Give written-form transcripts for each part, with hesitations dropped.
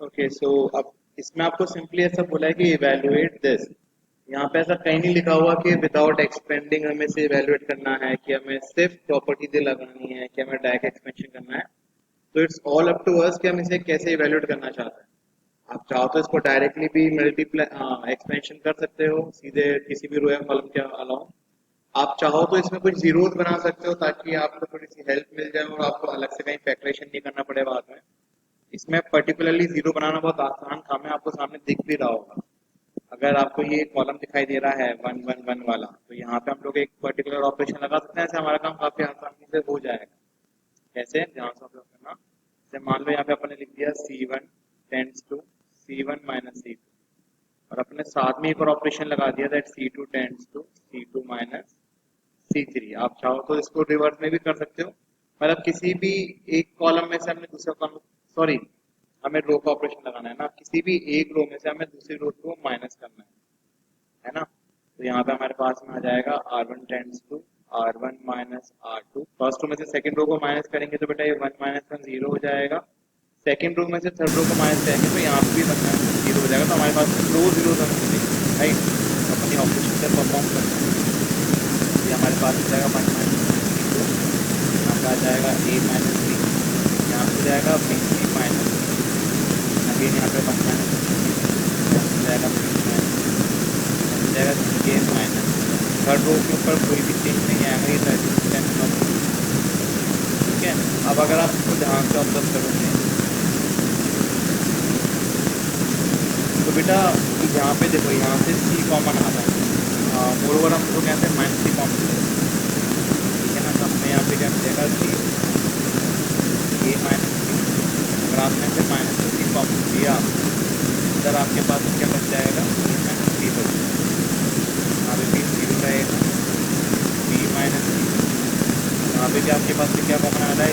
Okay so अब इसमें आपको सिंपली ऐसा बोला है कि इवेलुएट दिस। यहाँ पे ऐसा कहीं नहीं लिखा हुआ कि विदाउट एक्सपेंडिंग हमें से इवेलुएट करना है, कि हमें सिर्फ प्रॉपर्टी से लगानी है, कि हमें डायरेक्ट एक्सपेंशन करना है। तो it's all up to us कि हम इसे कैसे इवेलुएट करना चाहते हैं। आप चाहो तो इसको डायरेक्टली भी मल्टीप्लाई एक्सपेंशन कर सकते हो सीधे किसी भी रो या कॉलम के अलावा। आप चाहो तो इसमें कुछ जीरोस बना सकते हो ताकि आपको थोड़ी सी हेल्प मिल जाए और आपको अलग से कहीं फैक्टरेशन नहीं करना पड़े बाद में। इसमें पर्टिकुलरली जीरो बनाना बहुत आसान काम है, आपको सामने दिख भी रहा होगा। अगर आपको ये कॉलम दिखाई दे रहा है 1 1 1 वाला, तो यहाँ पे हम लोग एक पर्टिकुलर ऑपरेशन लगा सकते हैं, ऐसे हमारा काम काफी आसानी से हो जाएगा। कैसे, ध्यान से ऑब्जर्व करना। जैसे मान लो यहाँ पे अपने लिख दिया C1 tends to C1 minus C2, और अपने साथ में एक और ऑपरेशन लगा दिया that C2 tends to C2 minus C3। आप चाहो तो इसको रिवर्स में भी कर सकते हो, मतलब किसी भी एक कॉलम में से हमने दूसरा कॉलम, सॉरी, हमें रो का ऑपरेशन लगाना है ना, किसी भी एक रो में से हमें दूसरी रो को माइनस करना है ना। तो यहाँ पे हमारे पास में आ जाएगा R1 tends to R1 minus R2। First row में से सेकंड रो को माइनस करेंगे तो बेटा ये 1 माइनस 1 जीरो हो जाएगा। सेकंड रो में से थर्ड रो को माइनस करेंगे तो यहाँ पे भी 1 माइनस 1 जीरो हो जाएगा। तो हमारे पास दो जीरो हमें मिलेंगे, राइट। अपनी ऑपरेशन से परफॉर्म करते हैं। ये हमारे पास हो जाएगा 1 माइनस 2, यहाँ पे आ जाएगा A माइनस बी, यहाँ पे जाएगा बी सी माइनस, अगेन यहाँ पे 1 माइनस, यहाँ पे जाएगा बी माइनस, यहाँ पे जाएगा सी ए माइनस। थर्ड रो के ऊपर कोई भी चेंज नहीं आएगा, ये रेजिस्टेंस। ठीक है। अब अगर आप इसको ध्यान से ऑब्जर्व करोगे तो बेटा यहाँ पे देखो, यहाँ से सी कॉमन आ रहा है, मोर ओवर हम लोग कहते हैं माइनस सी कॉमन। ठीक है ना, तो हमने यहाँ पे क्या मिलेगा सी ए माइनस सी। अगर आपने से माइनस सी कॉमन दिया, इधर आपके पास क्या बच जाएगा, ए माइनस सी बच जाएगा। यहाँ पे भी जीरो रहेगा, बी माइनस सी। यहाँ पे भी आपके पास क्या कॉमन आ रहा है,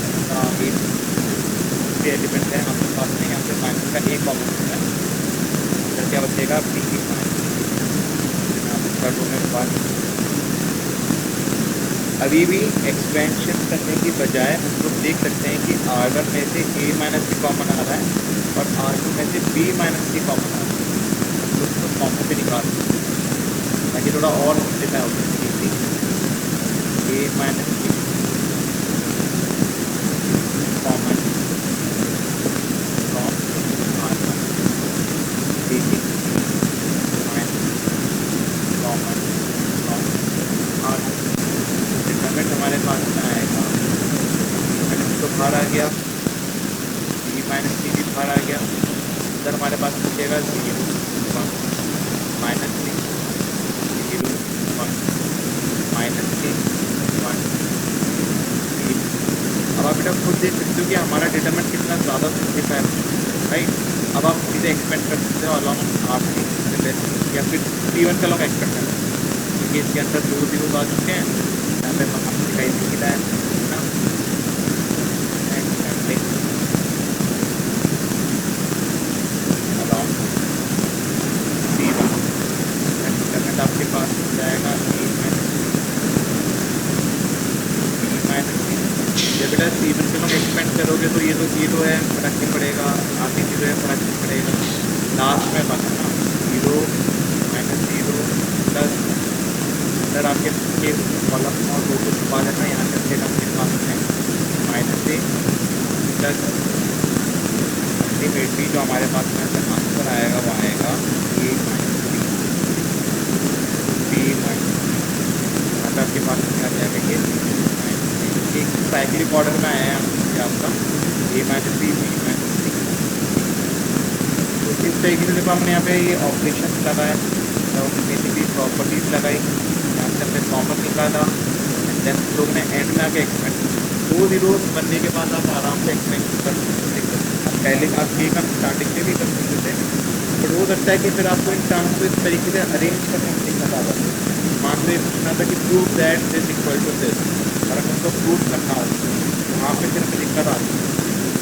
ए एलिमेंट है आपके पास में, यहाँ पे माइनस का ए कॉमन होता है, इधर क्या बचेगा बी माइनस। यहाँ पे थर्ड रो में बात, अभी भी एक्सपेंशन करने की बजाय हम लोग देख सकते हैं कि R1 में से A माइनस सी कॉमन आ रहा है और R2 में से B माइनस सी कॉमन आ रहा है। हम लोग उसको कॉमन से निकाल सकते हैं ताकि थोड़ा और सिंप्लीफाई हो सके। A minus C common from R1, B minus common from R2। Determinant हमारे पास में आएगा, तो बाहर आ गया, बी माइनस सी भी बाहर आ गया। इधर हमारे पास बचेगा 0 1 माइनस सी 0 1 माइनस सी 1 3। अब आप बेटा खुद देख सकते हो कि हमारा डिटरमिनेंट कितना ज़्यादा सिंप्लीफाई है, राइट। अब आप सीधे एक्सपेंड कर सकते हो अलॉन्ग R3 या फिर T1 का लॉन्ग एक्सपेंड करना है, क्योंकि इसके अंदर दो जीरो आ चुके हैं। यहाँ पे हम दिखाई नहीं मिला है ना, एक्सपेंडिंग अलॉन्ग C1, डिटरमिनेंट आपके पास हो जाएगा A माइनस B माइनस सी। जब बेटा C1 के लोग एक्सपेंड करोगे तो ये तो जीरो है, फर्क नहीं पड़ेगा, आगे जीरो है, फर्क नहीं पड़ेगा, लास्ट में बना ना 0 माइनस 0 प्लस, अंदर आपके कॉलम और रो को छुपा देना, यहाँ से अच्छे ढंग से पास में माइनस ए प्लस अल्टीमेटली जो हमारे पास में आंसर आएगा वो आएगा ए माइनस बी माइनस सी। यहाँ पे आपके पास में आ जाएगा ये माइनस एक साइक्लिक ऑर्डर में आया है आपका ए माइनस बी माइनस सी। तो इस तरीके से देखो हमने यहाँ पे ये ऑपरेशन लगाया, बेसिकली प्रॉपर्टीज लगाई, यहाँ से हमने कॉमन निकाला, देन लोग ने एंड में आके एक्सपेंड। दो जीरोस बनने के बाद आप आराम से एक्सपेंड कर सकते हो। अब पहले आप ये काम स्टार्टिंग में भी कर सकते थे, बट हो सकता है कि फिर आपको इन टर्म्स को इस तरीके से अरेंज करने में दिक्कत आ जाती है। मान लो ये पूछना था कि prove that this equal to this, और अगर हमको प्रूव करना हो तो वहाँ पे फिर हमें दिक्कत आती है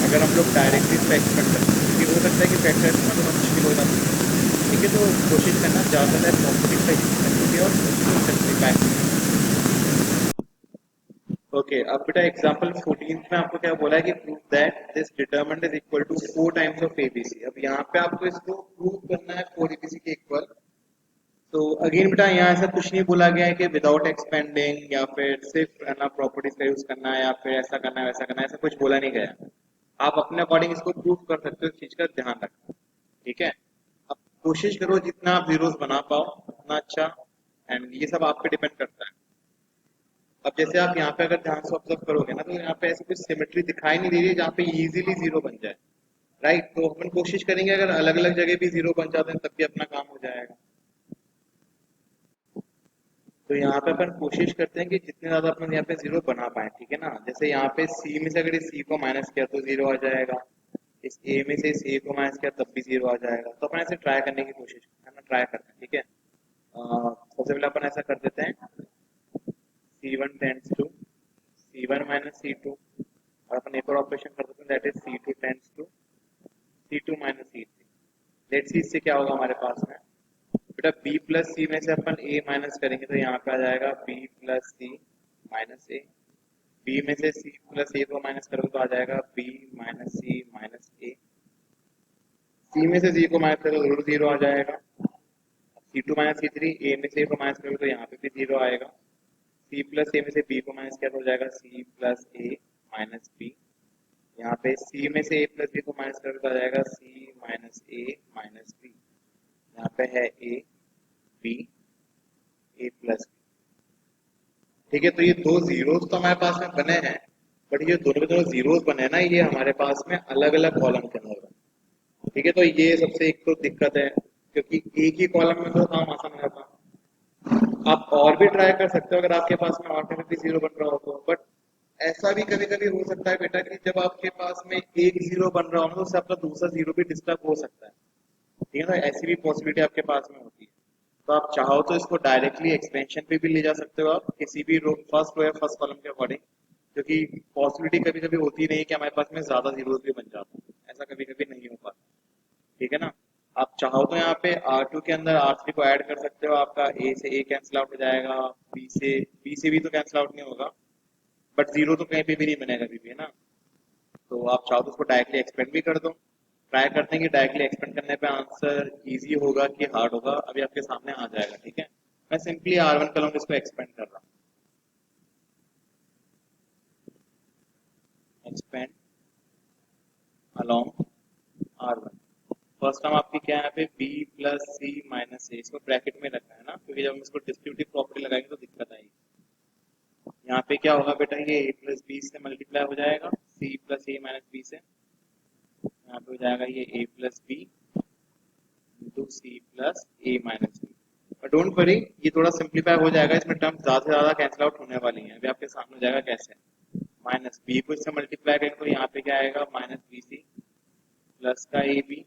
अगर हम लोग डायरेक्टली इस पर एक्सपेंड करते हैं, क्योंकि हो सकता है कि फैक्टर में थोड़ा मुश्किल हो जाती है। ठीक है, तो कोशिश करना ज़्यादातर प्रॉपर्टी का यूज करने की और उसको सिंप्लीफाई। ओके, अब बेटा एग्जांपल 14 में आपको क्या बोला है कि prove that this determinant is equal to 4 times of ABC. अब यहाँ पे आपको इसको प्रूव करना है 4 एबीसी के इक्वल। तो अगेन बेटा यहाँ ऐसा कुछ नहीं बोला गया है कि विदाउट एक्सपेंडिंग या फिर सिर्फ है ना प्रॉपर्टीज का यूज करना है या फिर ऐसा करना है वैसा करना है, ऐसा कुछ बोला नहीं गया। आप अपने अकॉर्डिंग इसको प्रूव कर सकते हो, इस चीज का ध्यान रखना। ठीक है, अब कोशिश करो जितना आप जीरोस बना पाओ उतना अच्छा, एंड ये सब आप पे डिपेंड करता है। अब जैसे आप यहाँ पे अगर ध्यान से ऑब्जर्व करोगे ना, तो यहाँ पे ऐसी कुछ सिमेट्री दिखाई नहीं दे रही है जहाँ पे इजीली जीरो बन जाए। राइट, तो अपन कोशिश करेंगे अगर अलग अलग जगह भी जीरो बन जाते हैं तब भी अपना काम हो जाएगा। तो यहाँ पे अपन कोशिश करते हैं कि जितने ज्यादा अपन यहाँ पे जीरो बना पाए। ठीक है ना, जैसे यहाँ पे सी में से अगर इस सी को माइनस किया तो जीरो आ जाएगा, इस ए में से इस ए को माइनस किया तब भी जीरो आ जाएगा। तो अपन ऐसे ट्राई करने की कोशिश है ना, ट्राई करते हैं। ठीक है, सबसे पहले अपन ऐसा कर देते हैं, C1 tends to C1 minus C2, और अपन एक और ऑपरेशन कर देते हैं, that is C2 tends to C2 minus C3। Let's see इससे क्या होगा हमारे पास में। बेटा b प्लस सी में से अपन a माइनस करेंगे तो यहाँ पे आ जाएगा b प्लस सी माइनस ए। b में से c प्लस a को माइनस करोगे तो आ जाएगा b माइनस सी माइनस ए। c में से c को माइनस करोगे तो जरूर जीरो आ जाएगा। C2 माइनस C3, a में से a को माइनस करोगे तो यहाँ पे भी जीरो आएगा। c प्लस a में से b को माइनस किया तो हो जाएगा c plus a minus b। यहाँ पे c में से a प्लस b को माइनस करोगे तो आ जाएगा c minus a minus b। यहाँ पे है a b a plus b। ठीक है, तो ये दो जीरोस तो हमारे पास में बने हैं, बट ये दोनों के दोनों जीरोस बने हैं ना, ये हमारे पास में अलग अलग कॉलम के अंदर बने। ठीक है, तो ये सबसे एक तो दिक्कत है, क्योंकि एक ही कॉलम में तो काम आसान रहता। आप और भी ट्राई कर सकते हो अगर आपके पास में ऑटोमेटिकली जीरो बन रहा हो तो, बट ऐसा भी कभी कभी हो सकता है बेटा कि जब आपके पास में एक जीरो बन रहा हो ना, तो उससे आपका दूसरा जीरो भी डिस्टर्ब हो सकता है। ठीक है ना, ऐसी भी पॉसिबिलिटी आपके पास में होती है। तो आप चाहो तो इसको डायरेक्टली एक्सपेंशन पे भी ले जा सकते हो, आप किसी भी रो, फर्स्ट रो या फर्स्ट कॉलम के अकॉर्डिंग, क्योंकि पॉसिबिलिटी कभी कभी होती नहीं है कि हमारे पास में ज्यादा जीरोस भी बन जाते हैं, ऐसा कभी कभी नहीं हो पाता। ठीक है ना, आप चाहो तो यहाँ पे R2 के अंदर R3 को ऐड कर सकते हो, आपका A से A कैंसिल आउट हो जाएगा, B से भी तो कैंसिल आउट नहीं होगा, बट जीरो तो कहीं पे भी नहीं बनेगा अभी भी, है ना। तो आप चाहो तो उसको डायरेक्टली एक्सपेंड भी कर दो। ट्राई करते हैं कि डायरेक्टली एक्सपेंड करने पे आंसर इजी होगा कि हार्ड होगा, अभी आपके सामने आ जाएगा। ठीक है, मैं सिंपली R1 कलम इसको एक्सपेंड कर रहा हूँ, expand along R1। First term आपकी क्या है यहाँ पे b प्लस सी माइनस ए, इसको ब्रैकेट में रखना है ना, क्योंकि जब हम इसको डिस्ट्रीब्यूटिव प्रॉपर्टी लगाएंगे तो दिक्कत आएगी। यहाँ पे क्या होगा बेटा, ये a प्लस बी से मल्टीप्लाई हो जाएगा c plus A minus B से, यहाँ पे हो जाएगा ये a plus B into C plus A minus B. और डोंट वरी, ये थोड़ा सिंप्लीफाई हो जाएगा, इसमें टर्म ज्यादा से ज्यादा कैंसिल आउट होने वाली हैं। अभी आपके सामने हो जाएगा कैसे। माइनस बी को इससे मल्टीप्लाई करेंगे तो यहाँ पे क्या आएगा, माइनस बी सी प्लस का ए बी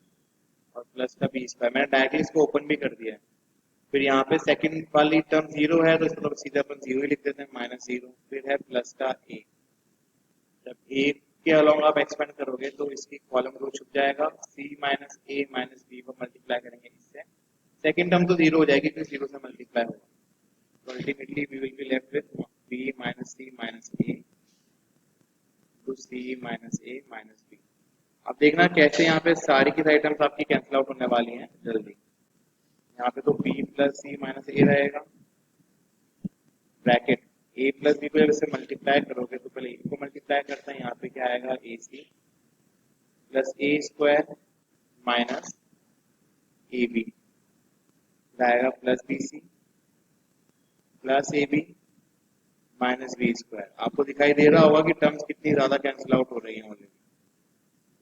और प्लस का बी स्क्वायर। मैंने डायरेक्टली इसको ओपन भी कर दिया है। फिर यहाँ पे सेकंड वाली टर्म जीरो है तो इसको तो सीधे अपन जीरो ही लिख देते हैं, माइनस जीरो। फिर है प्लस का ए, जब ए के अलोंग आप एक्सपेंड करोगे तो इसकी कॉलम रो छुप जाएगा, सी माइनस ए माइनस बी को मल्टीप्लाई करेंगे इससे, सेकंड टर्म तो जीरो हो जाएगी क्योंकि जीरो से मल्टीप्लाई होगा। तो ultimately we will be left with B minus C minus A to C minus A minus B. अब देखना कैसे यहाँ पे सारी की सारी टर्म्स आपकी कैंसिल आउट होने वाली हैं जल्दी। यहाँ पे तो b प्लस सी माइनस ए रहेगा, ब्रैकेट a प्लस बी को जब इससे मल्टीप्लाई करोगे तो पहले a को मल्टीप्लाई करते हैं, यहाँ पे क्या आएगा A C plus A square minus A B आएगा plus B C plus A B minus B square. आपको दिखाई दे रहा होगा कि टर्म्स कितनी ज्यादा कैंसिल आउट हो रही हैं ऑलरेडी,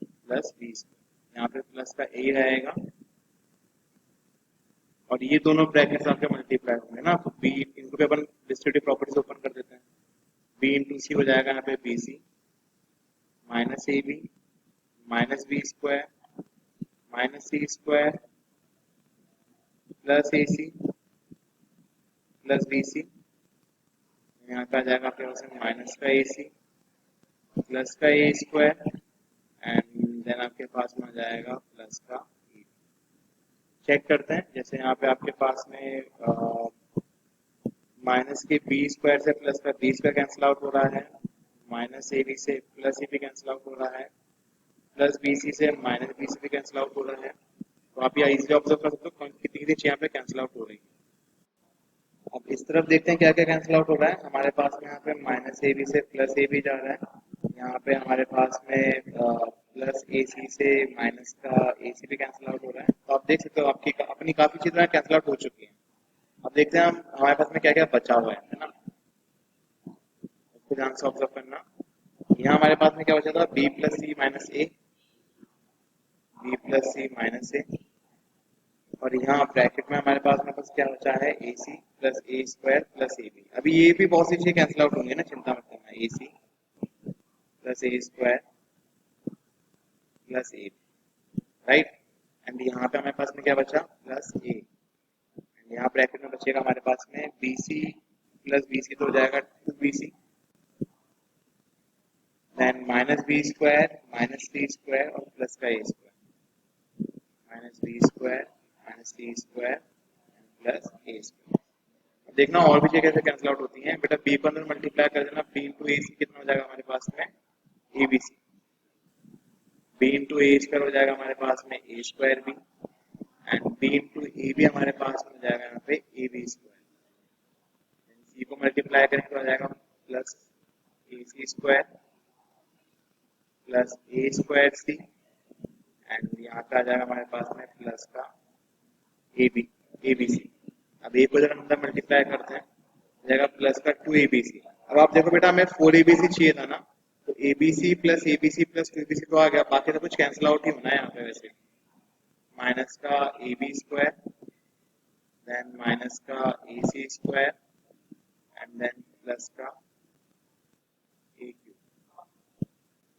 प्लस बी स्क्वायर। यहाँ पे प्लस का ए रहेगा और ये दोनों ब्रैकेट्स आपके मल्टीप्लाई होंगे ना, तो बी इनको भी अपन डिस्ट्रीब्यूटिव प्रॉपर्टीज ओपन कर देते हैं। बी इंटू सी हो जाएगा यहाँ पे B C minus A B minus B square minus C square plus A C plus B C. यहाँ पे आ जाएगा आपके पास माइनस का ए सी प्लस का ए स्क्वायर एंड देन आपके पास में आ जाएगा प्लस का ए। चेक करते हैं, जैसे यहाँ पे आपके पास में माइनस के बी स्क्वायर से प्लस का बी स्क्वायर कैंसिल आउट हो रहा है, माइनस ए बी से plus A B cancel out हो रहा है, प्लस बी सी से माइनस बी सी भी कैंसिल आउट हो रहा है। तो आप यहाँ इजीली ऑब्जर्व कर सकते हो कितनी कितनी चीजें यहाँ पे कैंसिल आउट हो रही है। अब इस तरफ देखते हैं क्या क्या कैंसिल आउट हो रहा है। हमारे पास में यहाँ पे माइनस ए बी से प्लस ए बी जा रहा है। यहाँ पे हमारे पास में प्लस ए सी से माइनस का ए सी भी कैंसिल आउट हो रहा है। तो आप देख सकते हो आपकी अपनी काफी चीजें कैंसिल आउट हो चुकी हैं। अब देखते हैं हम हमारे पास में क्या क्या बचा हुआ है ना, इसको ध्यान से ऑब्जर्व करना। यहाँ हमारे पास में क्या बचा था, B plus C minus A, B plus C minus ए, और यहाँ ब्रैकेट में हमारे पास में बस क्या बचा है, A C plus A square plus A B. अभी ये भी बहुत सी चीजें कैंसिल आउट होंगे ना, चिंता मत करना। A C plus A square plus A B, right. And यहाँ पे हमारे पास में क्या बचा, प्लस ए, एंड यहाँ ब्रैकेट में बचेगा हमारे पास में B C plus B C, तो हो जाएगा two B C, then minus B square minus C square और प्लस का A square, minus B square minus C square plus A square. देखना और भी चीजें कैसे कैंसिल आउट होती हैं बेटा। बी को अंदर मल्टीप्लाई कर देना, बी इंटू ए सी कितना हो जाएगा हमारे पास में, A B C, B into A square हो जाएगा हमारे पास में A square B, and B into A B हमारे पास में हो जाएगा यहाँ पे ए बी स्क्वायर, सी को मल्टीप्लाई करेंगे तो हो जाएगा plus A C square plus A square C, and यहाँ पे आ जाएगा हमारे पास में प्लस का ए बी सी। अब ए को जब अंदर मल्टीप्लाई करते हैं हो जाएगा प्लस का टू ए बी सी। अब आप देखो बेटा हमें फोर ए बी सी चाहिए था ना, तो A B C plus two A B C तो आ गया, बाकी सब कुछ कैंसिल आउट ही होना है यहाँ पे वैसे। माइनस का A B square, then minus का A C square, and then plus का ए क्यू।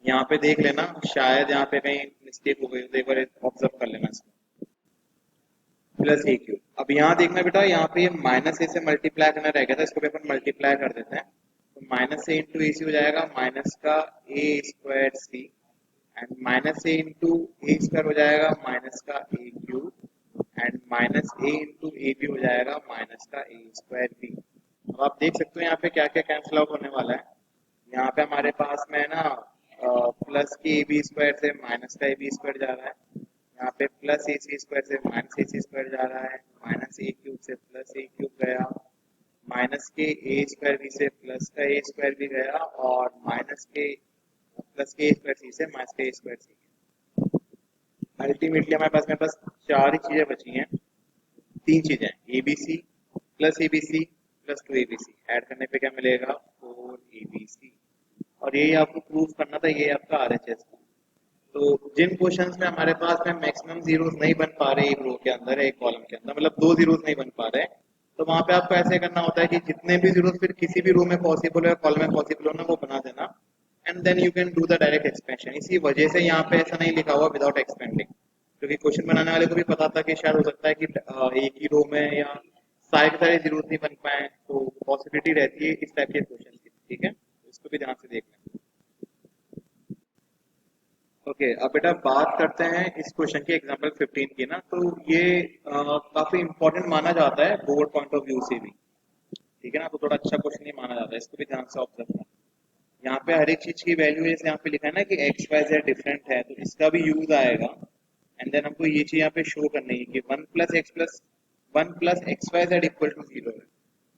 यहाँ पे देख लेना शायद यहाँ पे कहीं मिस्टेक हो गई, तो एक बार ऑब्जर्व कर लेना इसको, प्लस ए क्यू। अब यहाँ देखना बेटा, यहाँ पे माइनस ए से मल्टीप्लाई करना रह गया था, इसको भी अपन मल्टीप्लाई कर देते हैं। तो माइनस ए इंटू ए सी हो जाएगा माइनस का A square C, and minus A into A square हो जाएगा माइनस का A Q, and minus A into A B हो जाएगा माइनस का ए स्क्वायर बी। अब आप देख सकते हो यहाँ पे क्या क्या कैंसिल आउट होने वाला है। यहाँ पे हमारे पास में है ना प्लस के ए बी स्क्वायर से माइनस का ए बी स्क्वायर जा रहा है, यहाँ पे प्लस ए सी स्क्वायर से माइनस ए सी स्क्वायर जा रहा है, माइनस ए क्यूब से प्लस ए क्यूब गया, माइनस के ए स्क्वायर बी से प्लस का ए स्क्वायर भी गया, और माइनस के प्लस के ए स्क्वायर सी से माइनस के ए स्क्वायर सी। अल्टीमेटली हमारे पास में बस चार ही चीजें बची हैं, तीन चीजें, A B C plus A B C plus two A B C, add करने पे क्या मिलेगा, फोर ए बी सी। और यही आपको प्रूव करना था, ये आपका RHS था। तो जिन क्वेश्चंस में हमारे पास में मैक्सिमम जीरोस नहीं बन पा रहे एक रो के अंदर, एक कॉलम के अंदर, मतलब दो जीरोस नहीं बन पा रहे, तो वहां पे आपको ऐसे करना होता है कि जितने भी जीरोस फिर किसी भी रो में पॉसिबल है, कॉलम में पॉसिबल हो ना, वो बना देना, and then you can do the direct expansion. इसी वजह से यहाँ पे ऐसा नहीं लिखा हुआ विदाउट एक्सपेंडिंग, क्योंकि क्वेश्चन बनाने वाले को भी पता था कि शायद हो सकता है कि एक ही रो में या सारे जीरोस नहीं बन पाए, तो पॉसिबिलिटी रहती है इस टाइप के क्वेश्चन की, ठीक है। इसको भी ध्यान से देख लें। ओके अब बेटा बात करते हैं इस क्वेश्चन की एग्जांपल 15 की ना। तो ये काफी इंपॉर्टेंट माना जाता है बोर्ड पॉइंट ऑफ व्यू से भी, ठीक है ना। तो थोड़ा अच्छा क्वेश्चन ही माना जाता है, इसको भी ध्यान से ऑब्जर्व करना। यहाँ पे हर एक चीज की वैल्यू जैसे यहाँ पे लिखा है ना कि एक्स वाई जेड डिफरेंट है, तो इसका भी यूज आएगा। एंड देन हमको ये चीज यहाँ पे शो करनी है कि one plus x Y Z equal to zero है।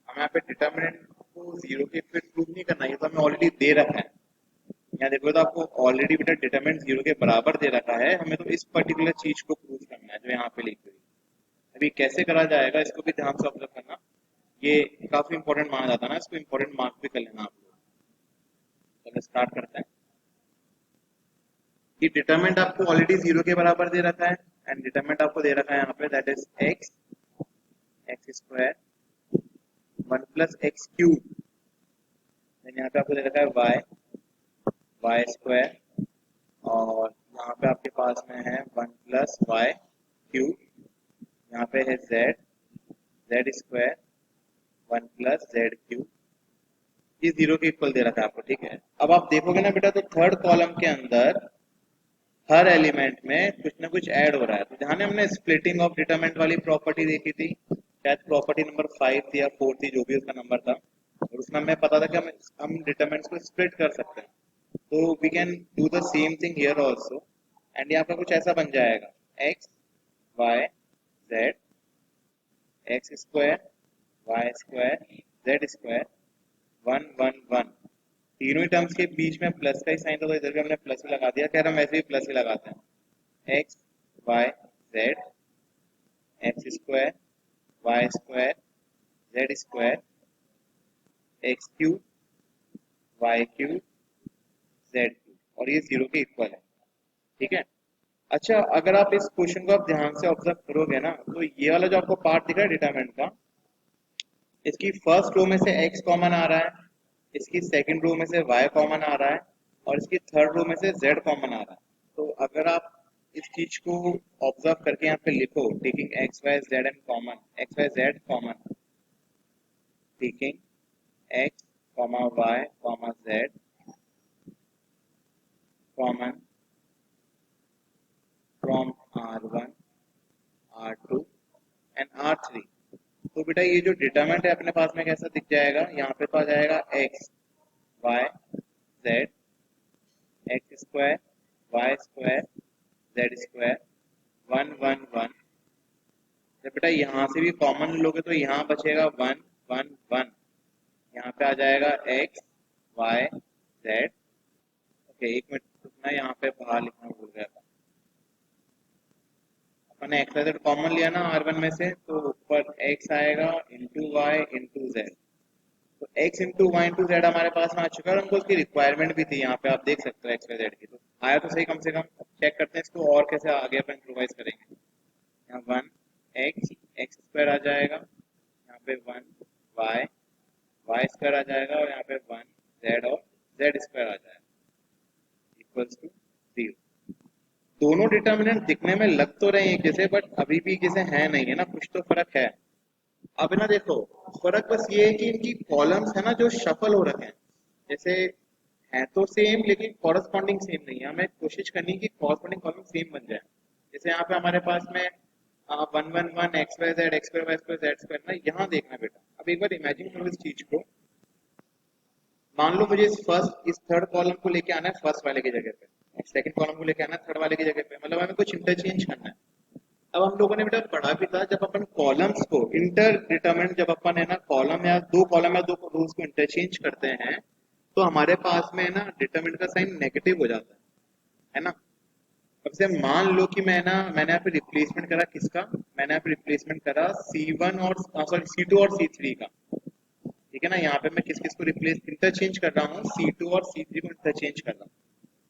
हमें यहाँ पे डिटर्मिनेंट को जीरो के फिर प्रूव नहीं करना, ये तो हमें ऑलरेडी दे रखा है। यहाँ देखो तो आपको ऑलरेडी बेटा डिटरमिनेंट जीरो के बराबर दे रखा है, हमें तो इस पर्टिकुलर चीज को प्रूव करना है जो यहाँ पे लिखी हुई। अभी कैसे करा जाएगा इसको भी ध्यान से ऑब्जर्व करना, ये काफी इंपॉर्टेंट माना जाता है ना, इसको इंपॉर्टेंट मार्क भी कर लेना आप लोग। चलो स्टार्ट करते हैं कि डिटरमिनेंट आपको ऑलरेडी जीरो के बराबर दे रखा है, एंड डिटरमिनेंट आपको दे रखा है यहाँ पे that is x square one plus x cube, यहाँ पे आपको दे रखा है वाई स्क्वायर, और यहाँ पे आपके पास में है वन प्लस वाई क्यूब, यहाँ पे है Z square one plus Z cube, ये जीरो के इक्वल दे रखा है आपको, ठीक है। अब आप देखोगे ना बेटा, तो थर्ड कॉलम के अंदर हर एलिमेंट में कुछ ना कुछ ऐड हो रहा है। तो ध्यान है हमने स्प्लिटिंग ऑफ डिटरमिनेंट वाली प्रॉपर्टी देखी थी, शायद प्रॉपर्टी नंबर 5 थी या 4 थी, जो भी उसका नंबर था। और उसमें हमें पता था कि हम डिटरमिनेंट्स को स्प्लिट कर सकते हैं, तो we can do the same thing here also. And यहाँ पे कुछ ऐसा बन जाएगा, X Y Z X square Y square Z square 1 1 1। तीनों ही टर्म्स के बीच में प्लस का ही साइन था, तो इधर भी हमने प्लस ही लगा दिया। खैर हम वैसे भी प्लस ही लगाते हैं। X Y Z X square Y square Z square X cube Y cube Z cube, और ये जीरो के इक्वल है। ठीक है। अच्छा, अगर आप इस क्वेश्चन को आप ध्यान से ऑब्जर्व करोगे ना, तो ये वाला जो आपको पार्ट दिख रहा है डिटरमिनेंट का, इसकी फर्स्ट रो में से x कॉमन आ रहा है, इसकी सेकंड रो में से y कॉमन आ रहा है, और इसकी थर्ड रो में से z कॉमन आ रहा है। तो अगर आप इस चीज को ऑब्जर्व करके यहाँ पे लिखो, taking X Y Z and common, X Y Z common, taking X comma Y comma Z common from R1 R2 and R3। तो बेटा ये जो डिटरमिनेंट है अपने पास में कैसा दिख जाएगा, यहाँ पे तो आ जाएगा X Y Z X square Y square Z square 1 1 1। जब बेटा यहाँ से भी कॉमन लोगे तो यहाँ बचेगा 1 1 1। यहाँ पे आ जाएगा एक्स वाई जेड। ओके, एक मिनट रुकना, यहाँ पे बाहर लिखना भूल गया था। अपन ने एक्स वाई जेड कॉमन लिया ना R1 में से, तो ऊपर एक्स आएगा इंटू वाई इंटू जेड। तो x into Y into Z हमारे पास में आ चुका है, और हमको उसकी रिक्वायरमेंट भी थी। यहाँ पे आप देख सकते हो एक्स वाई जेड की, तो आया तो सही कम से कम। चेक करते हैं इसको और कैसे आगे अपन इम्प्रोवाइज करेंगे। यहाँ 1 एक्स स्क्वायर आ जाएगा, यहाँ पे 1 वाई स्क्वायर आ जाएगा, और यहाँ पे 1 जेड और जेड स्क्वायर आ जाएगा इक्वल्स टू 0। दोनों डिटर्मिनेंट दिखने में लग तो रहे हैं एक जैसे, बट अभी भी जैसे है नहीं है ना, कुछ तो फर्क है। अब ना देखो, फर्क बस ये है कि इनकी कॉलम्स है ना जो शफल हो रखे हैं, जैसे है तो सेम लेकिन कॉरस्पॉन्डिंग सेम नहीं है। हमें कोशिश करनी है कि कॉरस्पॉन्डिंग कॉलम सेम बन जाए। जैसे यहाँ पे हमारे पास में 1 1 1 X square Y square Z square ना, यहाँ देखना बेटा। अब एक बार इमेजिन करो इस चीज को। मान लो मुझे इस थर्ड कॉलम को लेके आना है फर्स्ट वाले की जगह पे, सेकंड कॉलम को लेके आना है थर्ड वाले की जगह पे, मतलब हमें कुछ इंटरचेंज करना है। अब हम लोगों ने बेटा पढ़ा भी था, जब अपन कॉलम्स को इंटर डिटरमिनेंट, जब अपन है ना कॉलम या दो रोज को इंटरचेंज करते हैं, तो हमारे पास में है ना डिटरमिनेंट का साइन नेगेटिव हो जाता है ना। अब से मान लो कि मैंने यहाँ पे रिप्लेसमेंट करा किसका, मैंने यहाँ पे रिप्लेसमेंट करा C1 और सॉरी C2 और C3 का। ठीक है ना, यहाँ पे मैं किस किस को रिप्लेस इंटरचेंज कर रहा हूँ, C2 और C3 को इंटरचेंज कर रहा हूँ।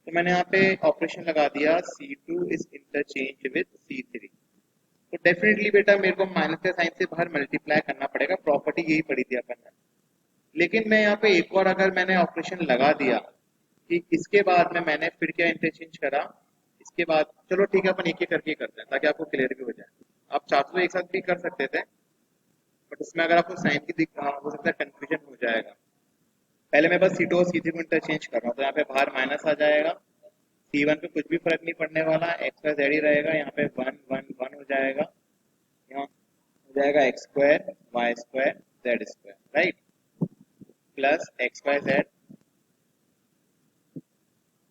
तो मैंने यहाँ पे ऑपरेशन लगा दिया, C2 is interchange with C3। तो डेफिनेटली बेटा मेरे को माइनस के साइन से बाहर मल्टीप्लाई करना पड़ेगा, प्रॉपर्टी यही पड़ी थी अपन ने। लेकिन मैं यहाँ पे एक और अगर मैंने ऑपरेशन लगा दिया कि इसके बाद में मैंने फिर क्या इंटरचेंज करा, इसके बाद चलो ठीक है अपन एक एक करके करते हैं ताकि आपको क्लियर भी हो जाए। आप चाहते तो एक साथ भी कर सकते थे, बट उसमें अगर आपको साइन की हो सकता है कंफ्यूजन हो जाएगा। पहले मैं बस C2 और C3 को इंटरचेंज कर रहा हूँ, तो यहाँ पे बाहर माइनस आ जाएगा। C1 पे कुछ भी फर्क नहीं पड़ने वाला, एक्स वाई जेड ही रहेगा। यहाँ पे 1 1 1 हो जाएगा, यहाँ हो जाएगा X square Y square Z square, right, plus x Y Z.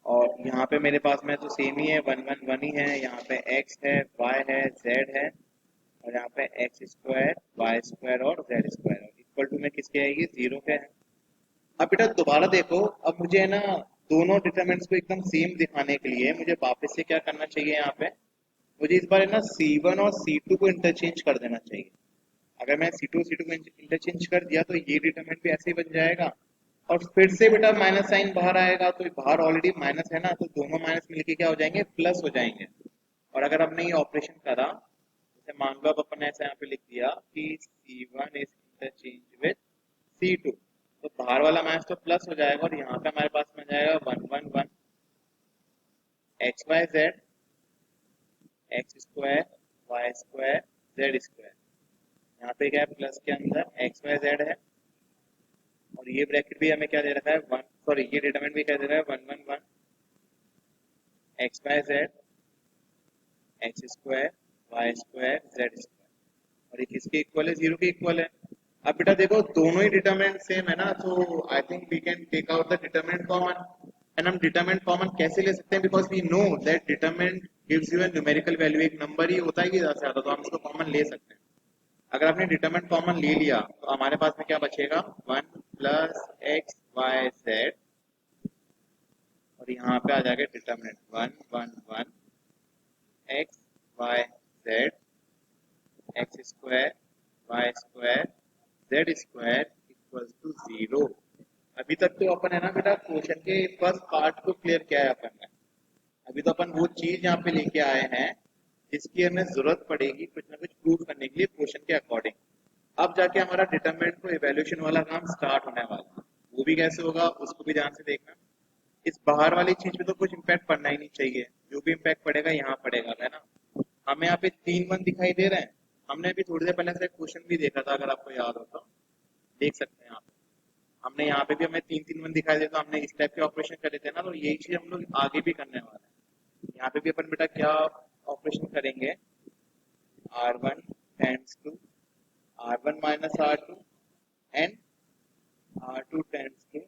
और यहाँ पे मेरे पास में तो सेम ही है, 1 1 1 ही है। यहाँ पे एक्स है वाई है जेड है, और यहाँ पे एक्स स्क्वायर वाई स्क्वायर और जेड स्क्वायर इक्वल टू में किसके है, ये 0 के है। अब बेटा दोबारा देखो, अब मुझे है ना दोनों डिटरमिनेंट्स को एकदम सेम दिखाने के लिए मुझे वापस से क्या करना चाहिए, यहाँ पे मुझे इस बार है ना C1 और C2 को इंटरचेंज कर देना चाहिए। अगर मैं C2 को इंटरचेंज कर दिया तो ये डिटरमिनेंट भी ऐसे ही बन जाएगा, और फिर से बेटा माइनस साइन बाहर आएगा, तो बाहर ऑलरेडी माइनस है ना, तो दोनों माइनस मिलके क्या हो जाएंगे, प्लस हो जाएंगे। और अगर हमने ये ऑपरेशन करा, जैसे मान लो अब अपन ने ऐसा यहाँ पे लिख दिया कि C1 is interchange with C2, तो बाहर वाला माइनस तो प्लस हो जाएगा, और यहाँ पे हमारे पास में जाएगा 1 1 1 X Y Z X square Y square Z square. यहाँ पे क्या है, प्लस के अंदर एक्स वाई जेड है, और ये ब्रैकेट भी हमें क्या दे रखा है, वन सॉरी ये डिटरमिनेंट भी क्या दे रहा है, 1 1 1 X Y Z X square Y square Z square. और ये किसके इक्वल है, 0 के इक्वल है। अब बेटा देखो दोनों ही डिटरमिनेंट सेम है ना, तो I think we can take out the determinant common. And हम डिटरमिनेंट कॉमन कैसे ले सकते हैं, because we know that determinant gives you a numerical value, एक नंबर ही होता है कि ज्यादा से ज्यादा, तो हम इसको कॉमन ले सकते हैं। अगर आपने डिटरमिनेंट कॉमन ले लिया तो हमारे पास में क्या बचेगा, one plus x Y Z, और यहाँ पे आ जाएगा determinant one one one X Y Z X square Y square Z square equal to zero. अभी तक तो अपन है ना बेटा क्वेश्चन के फर्स्ट पार्ट को क्लियर किया है अपन ने। अभी तो अपन वो चीज यहाँ पे लेके आए हैं जिसकी हमें जरूरत पड़ेगी कुछ ना कुछ प्रूव करने के लिए क्वेश्चन के अकॉर्डिंग। अब जाके हमारा डिटरमिनेंट को इवैल्यूएशन वाला काम स्टार्ट होने वाला है। वो भी कैसे होगा उसको भी ध्यान से देखना। इस बाहर वाली चीज पे तो कुछ इम्पैक्ट पड़ना ही नहीं चाहिए, जो भी इम्पैक्ट पड़ेगा यहाँ पड़ेगा, है ना। हमें यहाँ पे 3 1 दिखाई दे रहे हैं। हमने अभी थोड़ी देर पहले से क्वेश्चन भी देखा था, अगर आपको याद हो तो देख सकते हैं आप। हमने यहाँ पे भी हमें 3 3 1 दिखाई दे, तो हमने इस टाइप के ऑपरेशन करे थे ना, तो यही चीज हम लोग आगे भी करने वाले हैं। यहाँ पे भी अपन बेटा क्या ऑपरेशन करेंगे, R1 tends to R1 minus R2 and R2 tends to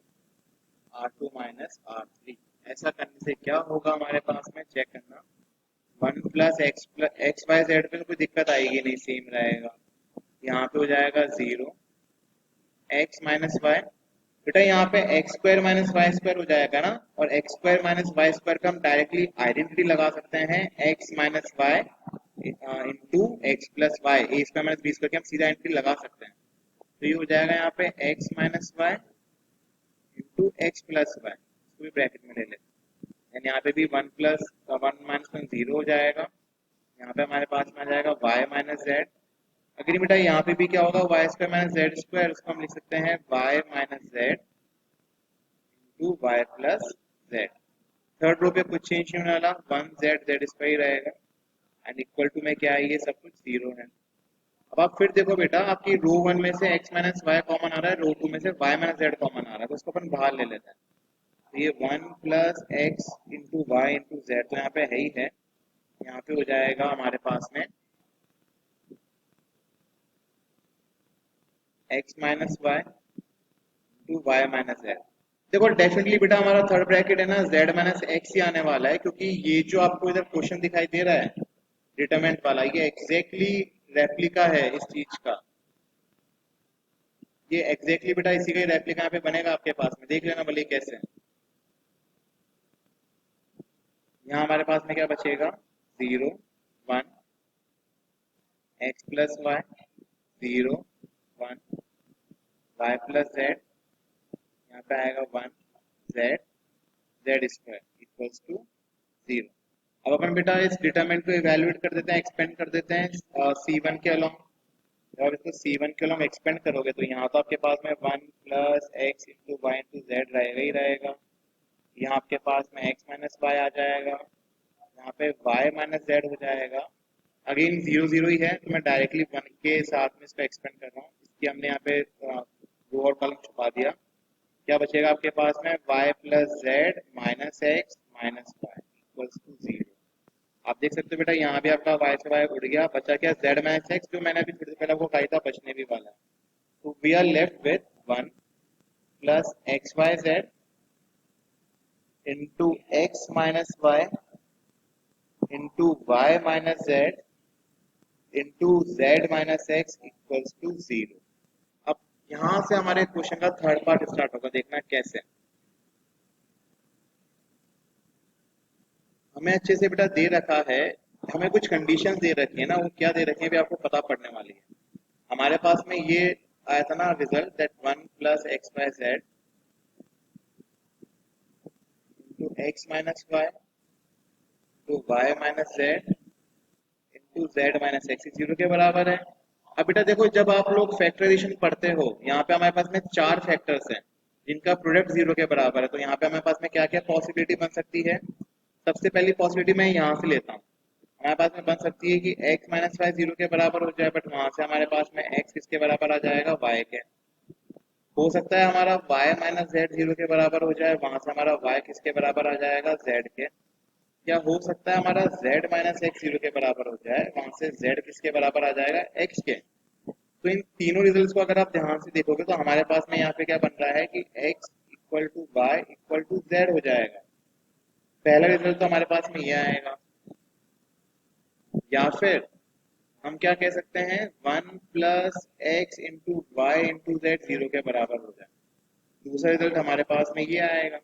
R2 minus R3। ऐसा करने से क्या होगा हमारे पास में, चेक करना। One plus x Y Z पे तो कोई दिक्कत आएगी नहीं, सेम रहेगा। यहाँ पे हो जाएगा जीरो, एक्स माइनस वाई, बेटा यहाँ पे X square minus Y square हो जाएगा ना, और X square minus Y square का हम डायरेक्टली आइडेंटिटी लगा सकते हैं, X minus Y into X plus Y, A square minus B square की हम सीधा आइडेंटिटी लगा सकते हैं। तो ये हो जाएगा यहाँ पे X minus Y into X plus Y, इसको भी ब्रैकेट में ले लेते हैं। एंड यहाँ पे भी वन माइनस वन जीरो हो जाएगा। यहाँ पे हमारे पास में आ जाएगा वाई माइनस जेड। अगर बेटा यहाँ पे भी क्या होगा, Y square minus Z square, उसको हम लिख सकते हैं Y minus Z to Y plus Z. Third row पे कुछ चेंज नहीं होने वाला, वन जेड जेड स्क्वायर ही रहेगा। एंड इक्वल टू में क्या है, ये सब कुछ जीरो है। अब आप फिर देखो बेटा, आपकी रो वन में से एक्स माइनस वाई कॉमन आ रहा है, रो टू में से वाई माइनस जेड कॉमन आ रहा है, तो उसको अपन बाहर ले लेते हैं। तो ये one plus x into Y into Z तो यहाँ पे है ही है। यहाँ पे हो जाएगा हमारे पास में X minus Y to Y minus Z. देखो डेफिनेटली बेटा हमारा थर्ड ब्रैकेट है ना जेड माइनस एक्स ही आने वाला है, क्योंकि ये जो आपको इधर क्वेश्चन दिखाई दे रहा है डिटरमिनेंट वाला, ये एग्जैक्टली रेप्लिका है इस चीज का। ये एग्जैक्टली बेटा इसी का ही रेप्लिका यहाँ पे बनेगा आपके पास में, देख लेना भले कैसे। यहाँ हमारे पास में क्या बचेगा, zero one X plus Y, zero one Y plus Z, यहाँ पे आएगा one Z Z square equals to zero. अब अपन बेटा इस डिटरमिनेंट को इवेल्युएट कर देते हैं, एक्सपेंड कर देते हैं C1 के अलोंग। जब आप इसको C1 के अलोंग एक्सपेंड करोगे तो यहाँ तो आपके पास में one plus x into Y into z रहेगा ही रहेगा। यहाँ आपके पास में एक्स माइनस वाई आ जाएगा, यहाँ पे वाई माइनस जेड हो जाएगा। अगेन जीरो जीरो ही है, तो मैं डायरेक्टली वन के साथ में इसको एक्सपेंड कर रहा हूँ। इसकी हमने यहाँ पे रो और कॉलम छुपा दिया। क्या बचेगा आपके पास में, y plus z minus x minus y equals to zero. आप देख सकते हो बेटा यहाँ भी आपका वाई से वाई उड़ गया, बचा क्या जेड माइनस एक्स, जो मैंने अभी थोड़ी देर पहले आपको कहा था बचने भी वाला है। तो we are left with one plus x Y z into x minus Y into y minus z into z minus x equals to zero. अब यहाँ से हमारे क्वेश्चन का थर्ड पार्ट स्टार्ट होगा, देखना कैसे। हमें अच्छे से बेटा दे रखा है, हमें कुछ कंडीशंस दे रखी है ना, वो क्या दे रखी है भी आपको पता पड़ने वाली है। हमारे पास में ये आया था ना result, that one plus x Y z into x minus Y to Y minus z into z minus x zero के बराबर है। अब बेटा देखो जब आप लोग फैक्टराइजेशन पढ़ते हो, यहाँ पे हमारे पास में चार फैक्टर्स हैं जिनका प्रोडक्ट जीरो के बराबर है। तो यहाँ पे हमारे पास में क्या क्या पॉसिबिलिटी बन सकती है, सबसे पहली पॉसिबिलिटी मैं यहाँ से लेता हूँ। हमारे पास में बन सकती है कि x माइनस वाई जीरो के बराबर हो जाए, बट वहां से हमारे पास में x किसके बराबर आ जाएगा, y के। हो सकता है हमारा y माइनस जेड जीरो के बराबर हो जाए, वहां से हमारा y किसके बराबर आ जाएगा, z के। या हो सकता है हमारा z माइनस एक्स जीरो के बराबर हो जाए, वहां से z किसके बराबर आ जाएगा, x के। तो इन तीनों रिजल्ट्स को अगर आप ध्यान से देखोगे तो हमारे पास में यहाँ पे क्या बन रहा है कि x equal to y equal to z हो जाएगा। पहला रिजल्ट तो हमारे पास में ये आएगा, या फिर हम क्या कह सकते हैं 1 + x into Y into z 0 के बराबर हो जाए। दूसरा रिजल्ट हमारे पास में ये आएगा।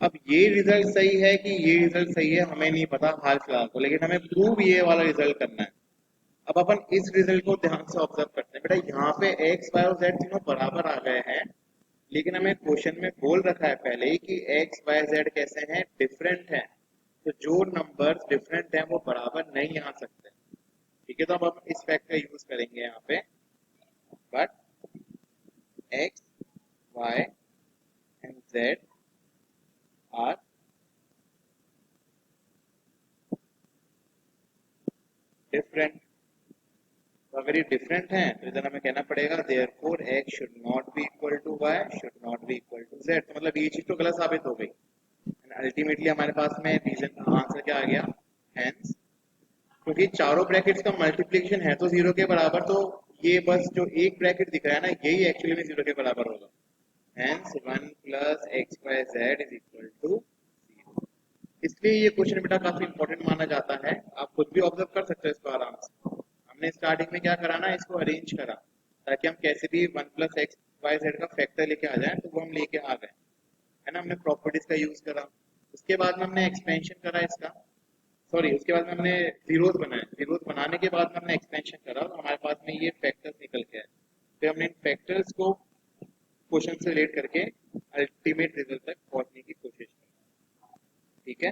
अब ये रिजल्ट सही है कि ये रिजल्ट सही है हमें नहीं पता हाल फिलहाल को, लेकिन हमें प्रूव ये वाला रिजल्ट करना है। अब अपन इस रिजल्ट को ध्यान से ऑब्जर्व करते हैं। बेटा यहाँ पे एक्स वाई और जेड तीनों बराबर आ गए हैं, लेकिन हमें क्वेश्चन में बोल रखा है पहले ही कि एक्स वाई जेड कैसे हैं, डिफरेंट हैं। तो जो नंबर्स डिफरेंट हैं वो बराबर नहीं आ सकते। ठीक है, तो अब हम इस फैक्ट का यूज करेंगे यहाँ पे, but x y and z are different. तो अगर ये डिफरेंट है तो इधर हमें कहना पड़ेगा therefore x should not be equal to y should not be equal to z। तो मतलब ये चीज तो गलत साबित हो गई। अल्टीमेटली हमारे पास में रीजन आंसर क्या आ गया, हेंस, क्योंकि चारों ब्रैकेट्स का मल्टीप्लिकेशन है तो जीरो के बराबर, तो ये बस जो एक ब्रैकेट दिख रहा है ना यही एक्चुअली में जीरो के बराबर होगा। Hence 1 + x y z is equal to 0। इसलिए ये क्वेश्चन बेटा काफी इंपॉर्टेंट माना जाता है। आप खुद भी ऑब्जर्व कर सकते हो इसको आराम से। हमने स्टार्टिंग में क्या करा ना, इसको अरेंज करा ताकि हम कैसे भी 1 + x y z का फैक्टर लेके आ जाए, तो वो हम लेके आ गए, है ना। हमने प्रॉपर्टीज का यूज करा, उसके बाद में हमने एक्सपेंशन करा इसका, सॉरी उसके बाद में हमने जीरोस बनाए, जीरोस बनाने के बाद में हमने एक्सपेंशन करा और हमारे पास में ये फैक्टर्स निकल के आए। फिर हमने इन फैक्टर्स को क्वेश्चन से रिलेट करके अल्टीमेट रिजल्ट तक पहुंचने की कोशिश की। ठीक है।